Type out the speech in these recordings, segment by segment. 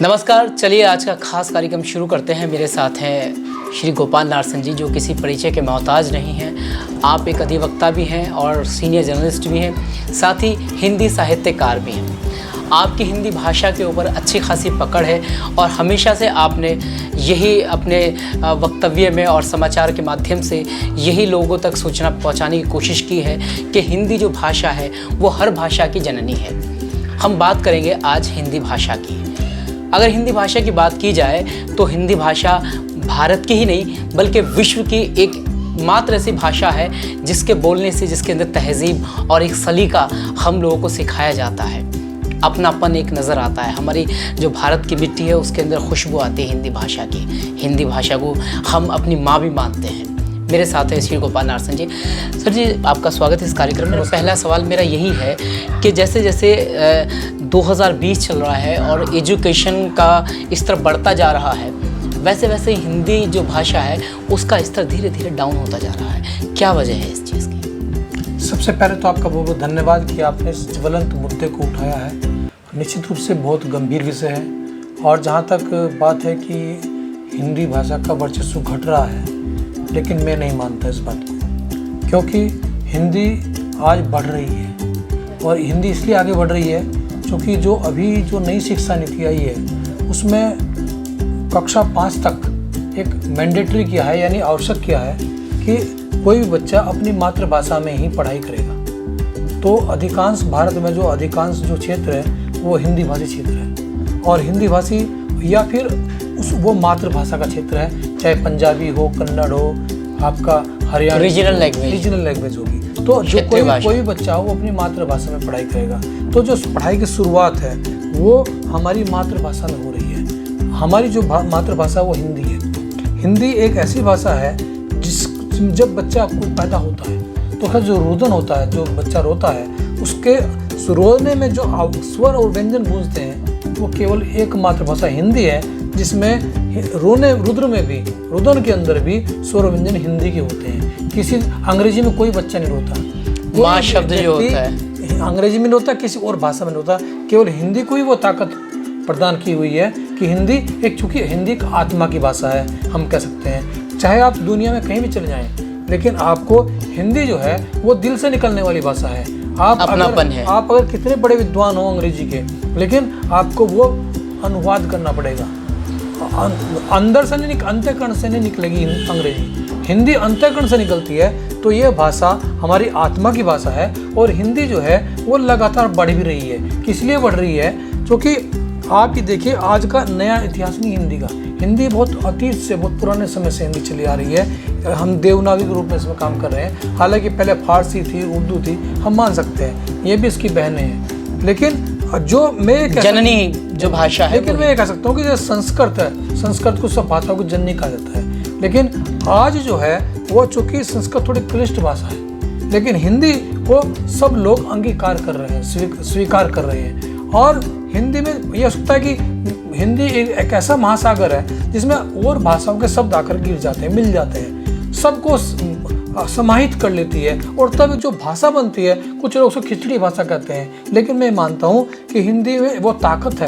नमस्कार, चलिए आज का खास कार्यक्रम शुरू करते हैं। मेरे साथ हैं श्री गोपाल नारसन जी, जो किसी परिचय के मोहताज नहीं हैं। आप एक अधिवक्ता भी हैं और सीनियर जर्नलिस्ट भी हैं, साथ ही हिंदी साहित्यकार भी हैं। आपकी हिंदी भाषा के ऊपर अच्छी खासी पकड़ है और हमेशा से आपने यही अपने वक्तव्य में और समाचार के माध्यम से यही लोगों तक सूचना पहुंचाने की कोशिश की है कि हिंदी जो भाषा है वो हर भाषा की जननी है। हम बात करेंगे आज हिंदी भाषा की। अगर हिंदी भाषा की बात की जाए तो हिंदी भाषा भारत की ही नहीं बल्कि विश्व की एक मात्र ऐसी भाषा है जिसके बोलने से, जिसके अंदर तहज़ीब और एक सलीका हम लोगों को सिखाया जाता है। अपनापन एक नज़र आता है। हमारी जो भारत की मिट्टी है उसके अंदर खुशबू आती है हिंदी भाषा की। हिंदी भाषा को हम अपनी माँ भी मानते हैं। मेरे साथ है श्री गोपाल नारसन जी। सर जी, आपका स्वागत है इस कार्यक्रम में। पहला सवाल मेरा यही है कि जैसे जैसे 2020 चल रहा है और एजुकेशन का स्तर बढ़ता जा रहा है, वैसे वैसे हिंदी जो भाषा है उसका स्तर धीरे धीरे डाउन होता जा रहा है। क्या वजह है इस चीज़ की? सबसे पहले तो आपका बहुत बहुत धन्यवाद कि आपने इस ज्वलंत मुद्दे को उठाया है। निश्चित रूप से बहुत गंभीर विषय है और जहाँ तक बात है कि हिंदी भाषा का वर्चस्व घट रहा है, लेकिन मैं नहीं मानता इस बात को, क्योंकि हिंदी आज बढ़ रही है। और हिंदी इसलिए आगे बढ़ रही है क्योंकि जो अभी जो नई शिक्षा नीति आई है उसमें कक्षा 5 तक एक मैंडेटरी किया है, यानी आवश्यक किया है कि कोई भी बच्चा अपनी मातृभाषा में ही पढ़ाई करेगा। तो अधिकांश भारत में जो अधिकांश जो क्षेत्र है वो हिंदी भाषी क्षेत्र है और हिंदी भाषी या फिर वो मातृभाषा का क्षेत्र है, चाहे पंजाबी हो, कन्नड़ हो, आपका हरियाणा रीजनल लैंग्वेज होगी। तो जो कोई बच्चा हो वो अपनी मातृभाषा में पढ़ाई करेगा। तो जो पढ़ाई की शुरुआत है वो हमारी मातृभाषा में हो रही है। हमारी जो मातृभाषा वो हिंदी है। हिंदी एक ऐसी भाषा है जब बच्चा पैदा होता है तो उसका जो रुदन होता है, जो बच्चा रोता है, उसके रोने में जो स्वर और व्यंजन गूंजते हैं वो केवल एक मातृभाषा हिंदी है, जिसमें रुदन के अंदर भी स्वर व्यंजन हिंदी के होते हैं। किसी अंग्रेजी में कोई बच्चा नहीं रोता, माँ शब्द जो होता है अंग्रेजी में नहीं होता, किसी और भाषा में नहीं होता। केवल हिंदी को ही वो ताकत प्रदान की हुई है कि हिंदी एक, चूँकि हिंदी एक आत्मा की भाषा है, हम कह सकते हैं। चाहे आप दुनिया में कहीं भी चले जाएं, लेकिन आपको हिंदी जो है वो दिल से निकलने वाली भाषा है। आप अगर कितने बड़े विद्वान हो अंग्रेजी के, लेकिन आपको वो अनुवाद करना पड़ेगा। अंदर से नहीं, अंतःकरण से नहीं निकलेगी अंग्रेजी। हिंदी अंतःकरण से निकलती है। तो ये भाषा हमारी आत्मा की भाषा है और हिंदी जो है वो लगातार बढ़ भी रही है। किस लिए बढ़ रही है? क्योंकि आप ही देखिए, आज का नया इतिहास नहीं हिंदी का। हिंदी बहुत अतीत से, बहुत पुराने समय से हिंदी चली आ रही है। हम देवनागरी के रूप में इसमें काम कर रहे हैं। हालांकि पहले फारसी थी, उर्दू थी, हम मान सकते हैं, ये भी इसकी बहनें हैं। लेकिन जो मैं जननी जो भाषा है, लेकिन मैं ये कह सकता हूँ कि जो संस्कृत है, संस्कृत को सब भाषाओं को जननी कहा जाता है। लेकिन आज जो है वो, चूँकि संस्कृत थोड़ी क्लिष्ट भाषा है, लेकिन हिंदी को सब लोग अंगीकार कर रहे हैं, स्वीकार कर रहे हैं। और हिंदी में यह सकता है कि हिंदी एक ऐसा महासागर है जिसमें और भाषाओं के शब्द आकर गिर जाते हैं, मिल जाते हैं, सबको समाहित कर लेती है और तब जो भाषा बनती है। कुछ लोग उसको खिचड़ी भाषा कहते हैं, लेकिन मैं मानता हूँ कि हिंदी में वो ताकत है,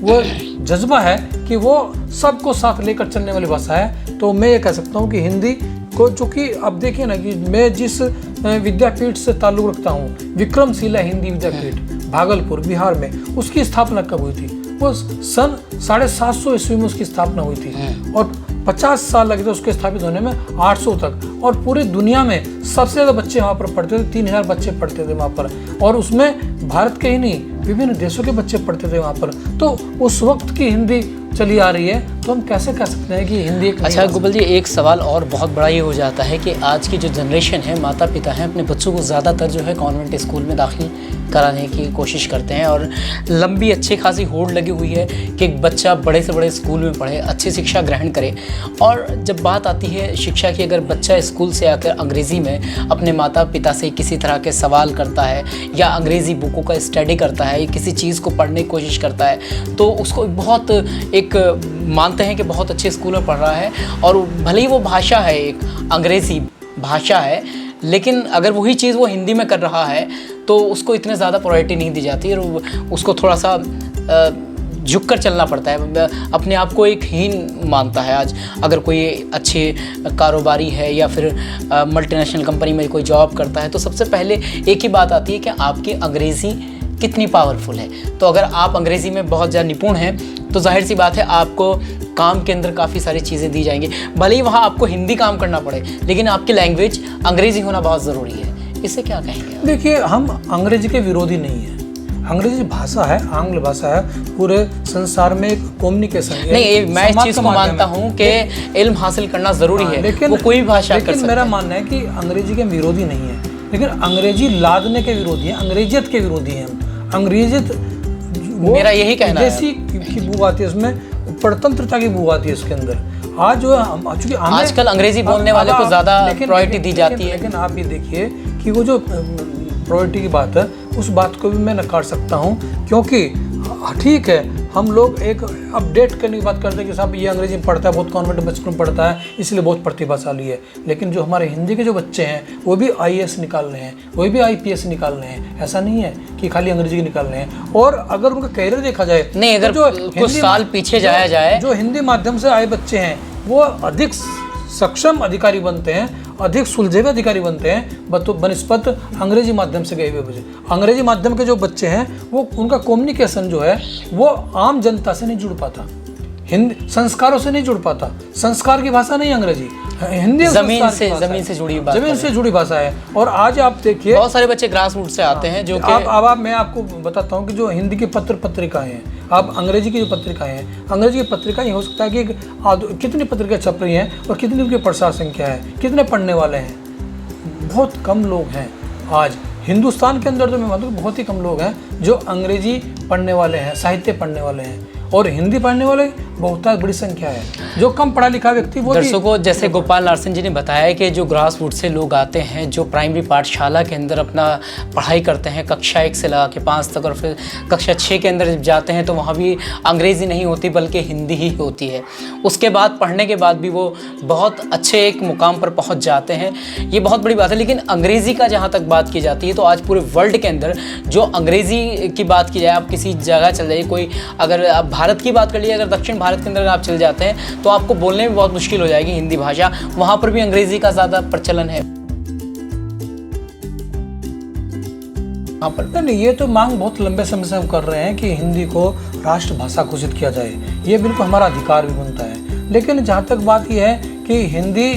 वो जज्बा है कि वो सबको साथ लेकर चलने वाली भाषा है। तो मैं ये कह सकता हूँ कि हिंदी को, चूँकि अब देखिए ना कि मैं जिस विद्यापीठ से ताल्लुक़ रखता हूँ, विक्रमशिला हिंदी विद्यापीठ भागलपुर बिहार में, उसकी स्थापना कब हुई थी? वो सन 750 ईस्वी में उसकी स्थापना हुई थी और 50 साल लगे थे उसके स्थापित होने में, 800 तक। और पूरी दुनिया में सबसे ज़्यादा बच्चे वहाँ पर पढ़ते थे, 3000 बच्चे पढ़ते थे वहाँ पर। और उसमें भारत के ही नहीं, विभिन्न देशों के बच्चे पढ़ते थे वहाँ पर। तो उस वक्त की हिंदी चली आ रही है, तो हम कैसे कह सकते हैं कि हिंदी एक। अच्छा गोपाल जी, एक सवाल और बहुत बड़ा ये हो जाता है कि आज की जो जनरेशन है, माता पिता हैं, अपने बच्चों को ज़्यादातर जो है कॉन्वेंट स्कूल में दाखिल कराने की कोशिश करते हैं और लंबी अच्छी खासी होड़ लगी हुई है कि एक बच्चा बड़े से बड़े स्कूल में पढ़े, अच्छी शिक्षा ग्रहण करे। और जब बात आती है शिक्षा की, अगर बच्चा स्कूल से आकर अंग्रेज़ी में अपने माता पिता से किसी तरह के सवाल करता है या अंग्रेज़ी बुकों का स्टडी करता है, किसी चीज़ को पढ़ने की कोशिश करता है, तो उसको बहुत एक मानते हैं कि बहुत अच्छे स्कूल में पढ़ रहा है और भले ही वो भाषा है, एक अंग्रेज़ी भाषा है, लेकिन अगर वही चीज़ वो हिंदी में कर रहा है तो उसको इतने ज़्यादा प्रायोरिटी नहीं दी जाती और उसको थोड़ा सा झुककर चलना पड़ता है, अपने आप को एक हीन मानता है। आज अगर कोई अच्छे कारोबारी है या फिर मल्टीनेशनल कंपनी में कोई जॉब करता है तो सबसे पहले एक ही बात आती है कि आपकी अंग्रेज़ी कितनी पावरफुल है। तो अगर आप अंग्रेज़ी में बहुत ज़्यादा निपुण हैं तो जाहिर सी बात है आपको काम के अंदर काफ़ी सारी चीज़ें दी जाएंगी। भले ही वहाँ आपको हिंदी काम करना पड़े, लेकिन आपकी लैंग्वेज अंग्रेज़ी होना बहुत ज़रूरी है। इससे क्या कहेंगे? देखिए, हम अंग्रेजी के विरोधी नहीं हैं। अंग्रेजी भाषा है, आंग्ल भाषा है, पूरे संसार में एक कम्युनिकेशन है। नहीं, मैं इस चीज़ को मानता हूँ कि इल्म हासिल करना ज़रूरी है, लेकिन वो कोई भी भाषा कर सकते हैं। मेरा मानना है कि अंग्रेजी के विरोधी नहीं है, लेकिन अंग्रेजी लादने के विरोधी हैं, अंग्रेजियत के विरोधी हैं। अंग्रेजियत मेरा यही कहना है। विदेशी की बू आती है इसमें, परतंत्रता की बू आती है इसके अंदर। आज जो है आजकल अंग्रेजी बोलने वाले को ज़्यादा प्रायोरिटी दी जाती है। लेकिन आप ये देखिए कि वो जो प्रायोरिटी की बात है, उस बात को भी मैं नकार सकता हूँ, क्योंकि ठीक है हम लोग एक अपडेट करने की बात करते हैं कि साहब ये अंग्रेजी में पढ़ता है, बहुत कॉन्वेंट बचपन में पढ़ता है, इसलिए बहुत प्रतिभाशाली है। लेकिन जो हमारे हिंदी के जो बच्चे हैं वो भी IAS निकाल रहे हैं, वो भी IPS निकाल रहे हैं। ऐसा नहीं है कि खाली अंग्रेजी की निकाल रहे हैं। और अगर उनका कैरियर देखा जाए, नहीं, अगर जो कुछ साल पीछे जाया जाए, जो हिंदी माध्यम से आए बच्चे हैं वो अधिक सक्षम अधिकारी बनते हैं, अधिक सुलझे हुए अधिकारी बनते हैं बनस्पत अंग्रेजी माध्यम से गए हुए बच्चे। अंग्रेजी माध्यम के जो बच्चे हैं वो उनका कम्युनिकेशन जो है वो आम जनता से नहीं जुड़ पाता, हिंदी संस्कारों से नहीं जुड़ पाता। संस्कार की भाषा नहीं अंग्रेजी, हिंदी जमीन से जुड़ी बात, जमीन से जुड़ी भाषा है। और आज आप देखिए बहुत सारे बच्चे ग्रास रूट से आते हैं जो कि अब मैं आपको बताता हूँ कि जो हिंदी की पत्रिकाएं हैं, आप अंग्रेजी की जो पत्रिकाएं हैं, अंग्रेजी की पत्रिकाएं हो सकता है कि कितनी पत्रिकाएं छप रही हैं और कितनी उनकी प्रसार संख्या है, कितने पढ़ने वाले हैं। बहुत कम लोग हैं आज हिंदुस्तान के अंदर, तो मैं मानता हूँ बहुत ही कम लोग हैं जो अंग्रेजी पढ़ने वाले हैं, साहित्य पढ़ने वाले हैं। और हिंदी पढ़ने वाले बहुत बड़ी संख्या है। जो कम पढ़ा लिखा व्यक्ति वो दर्शकों, जैसे गोपाल नारसिंह जी ने बताया कि जो ग्रास रूट से लोग आते हैं, जो प्राइमरी पाठशाला के अंदर अपना पढ़ाई करते हैं कक्षा 1 से लगा के 5 तक, और फिर कक्षा 6 के अंदर जब जाते हैं तो वहाँ भी अंग्रेज़ी नहीं होती बल्कि हिंदी ही होती है। उसके बाद पढ़ने के बाद भी वो बहुत अच्छे एक मुकाम पर पहुँच जाते हैं, ये बहुत बड़ी बात है। लेकिन अंग्रेज़ी का जहाँ तक बात की जाती है तो आज पूरे वर्ल्ड के अंदर जो अंग्रेज़ी की बात की जाए, आप किसी जगह चल जाइए, कोई अगर आप भारत की बात कर लीजिए, अगर दक्षिण भारत के अंदर आप चल जाते हैं तो आपको बोलने में बहुत मुश्किल हो जाएगी हिंदी भाषा, वहाँ पर भी अंग्रेज़ी का ज़्यादा प्रचलन है। हाँ, पर नहीं, ये तो मांग बहुत लंबे समय से हम कर रहे हैं कि हिंदी को राष्ट्रभाषा घोषित किया जाए, ये बिल्कुल हमारा अधिकार भी बनता है। लेकिन जहाँ तक बात यह है कि हिंदी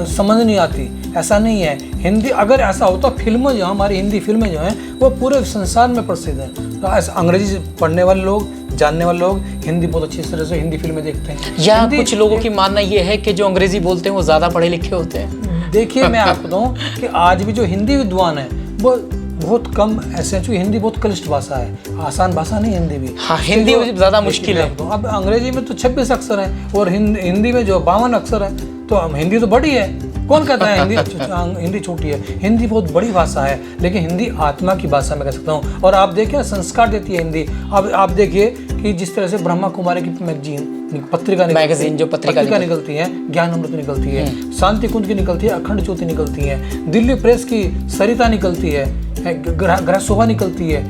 समझ नहीं आती, ऐसा नहीं है। हिंदी अगर ऐसा होता, फिल्में जो हमारी हिंदी फिल्में जो हैं वो पूरे संसार में प्रसिद्ध हैं। तो ऐसा अंग्रेजी पढ़ने वाले लोग, जानने वाले लोग हिंदी बहुत अच्छी तरह से हिंदी फिल्में देखते हैं। या कुछ लोगों की मानना ये है कि जो अंग्रेजी बोलते हैं वो ज़्यादा पढ़े लिखे होते हैं। देखिए, मैं आपको बताऊँ कि आज भी जो हिंदी विद्वान है वो बहुत कम ऐसे हैं, क्योंकि हिंदी बहुत क्लिष्ट भाषा है, आसान भाषा नहीं हिंदी भी। हाँ, हिंदी ज़्यादा मुश्किल है। अब अंग्रेजी में तो 26 अक्षर हैं और हिंदी में जो 52 अक्षर है, तो हिंदी तो बड़ी है। कौन कहता है हिंदी छोटी है? हिंदी बहुत बड़ी भाषा है, लेकिन हिंदी आत्मा की भाषा मैं कह सकता हूँ। और आप देखिए संस्कार देती है हिंदी। अब आप देखिए कि जिस तरह से ब्रह्मा कुमारी की पत्रिका निकलती है, ज्ञान अमृत निकलती है, शांति कुंज की निकलती है, अखंड ज्योति निकलती है, दिल्ली प्रेस की सरिता निकलती है, ग्रह शोभा निकलती है,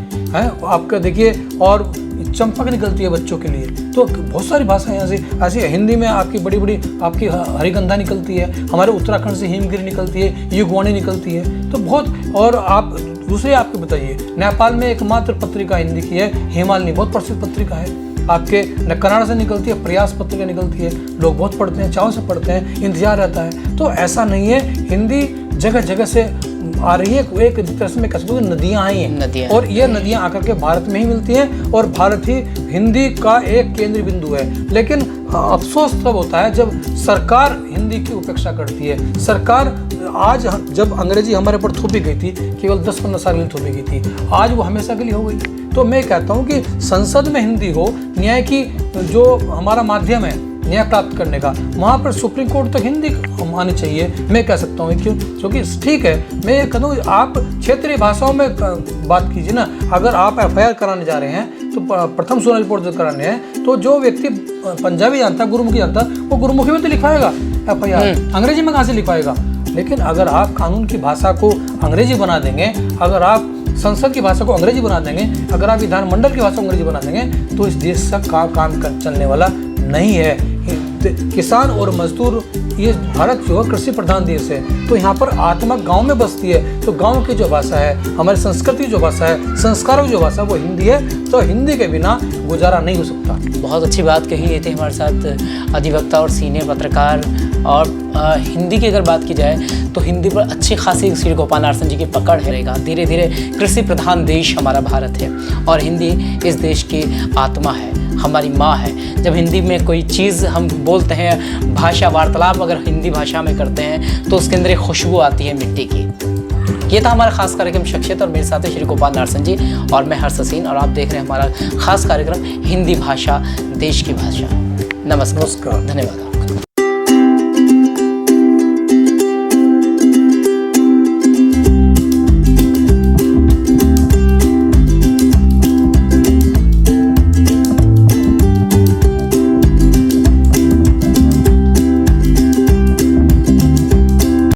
आपका देखिए, और चंपक निकलती है बच्चों के लिए। तो बहुत सारी भाषाएं ऐसी हिंदी में आपकी बड़ी बड़ी आपकी हरिगंधा निकलती है, हमारे उत्तराखंड से हिमगिरी निकलती है, युगवाणी निकलती है, तो बहुत। और आप दूसरे आपको बताइए, नेपाल में एकमात्र पत्रिका हिंदी की है हिमालनी, बहुत प्रसिद्ध पत्रिका है। आपके कनाडा से निकलती है, प्रयास पत्रिका निकलती है, लोग बहुत पढ़ते हैं, चाव से पढ़ते हैं, इंतजार रहता है। तो ऐसा नहीं है, हिंदी जगह जगह से आ रही है, एक तरह से मैं कह सकता हूँ नदियाँ आई हैं, और ये नदियाँ आकर के भारत में ही मिलती हैं, और भारत ही हिंदी का एक केंद्रीय बिंदु है। लेकिन अफसोस तब होता है जब सरकार हिंदी की उपेक्षा करती है। सरकार आज जब अंग्रेजी हमारे ऊपर थोपी गई थी, केवल 10-15 साल के लिए थोपी गई थी, आज वो हमेशा के लिए हो गई। तो मैं कहता हूँ कि संसद में हिंदी हो, न्याय की जो हमारा माध्यम है न्याय प्राप्त करने का, वहाँ पर सुप्रीम कोर्ट तक हिंदी आनी चाहिए, मैं कह सकता हूँ। क्योंकि ठीक है, मैं ये कहता हूँ आप क्षेत्रीय भाषाओं में बात कीजिए ना। अगर आप FIR कराने जा रहे हैं तो प्रथम सूचना रिपोर्ट जो कराने हैं, तो जो व्यक्ति पंजाबी जानता है, गुरुमुखी जानता है, वो गुरुमुखी में तो लिखाएगा FIR, अंग्रेजी में कहाँ से लिखाएगा? लेकिन अगर आप कानून की भाषा को अंग्रेजी बना देंगे, अगर आप संसद की भाषा को अंग्रेजी बना देंगे, अगर आप विधानमंडल की भाषा को अंग्रेजी बना देंगे तो इस देश का काम चलने वाला नहीं है। किसान और मजदूर, ये भारत जो है कृषि प्रधान देश है, तो यहाँ पर आत्मा गांव में बसती है। तो गांव की जो भाषा है, हमारी संस्कृति जो भाषा है, संस्कारों की जो भाषा वो हिंदी है। तो हिंदी के बिना गुजारा नहीं हो सकता। बहुत अच्छी बात कही। ये थे हमारे साथ अधिवक्ता और सीनियर पत्रकार। और हिंदी की अगर बात की जाए तो हिंदी पर अच्छी खासी श्री गोपाल नारसन जी की पकड़ रहेगा। धीरे धीरे कृषि प्रधान देश हमारा भारत है और हिंदी इस देश की आत्मा है, हमारी माँ है। जब हिंदी में कोई चीज़ हम बोलते हैं, भाषा वार्तालाप अगर हिंदी भाषा में करते हैं तो उसके अंदर एक खुशबू आती है मिट्टी की। ये था हमारा खास कार्यक्रम शख्सियत और मेरे साथ है श्री गोपाल नारसन जी और मैं हर्ष हसीन, और आप देख रहे हैं हमारा खास कार्यक्रम हिंदी भाषा देश की भाषा। नमस्कार, धन्यवाद।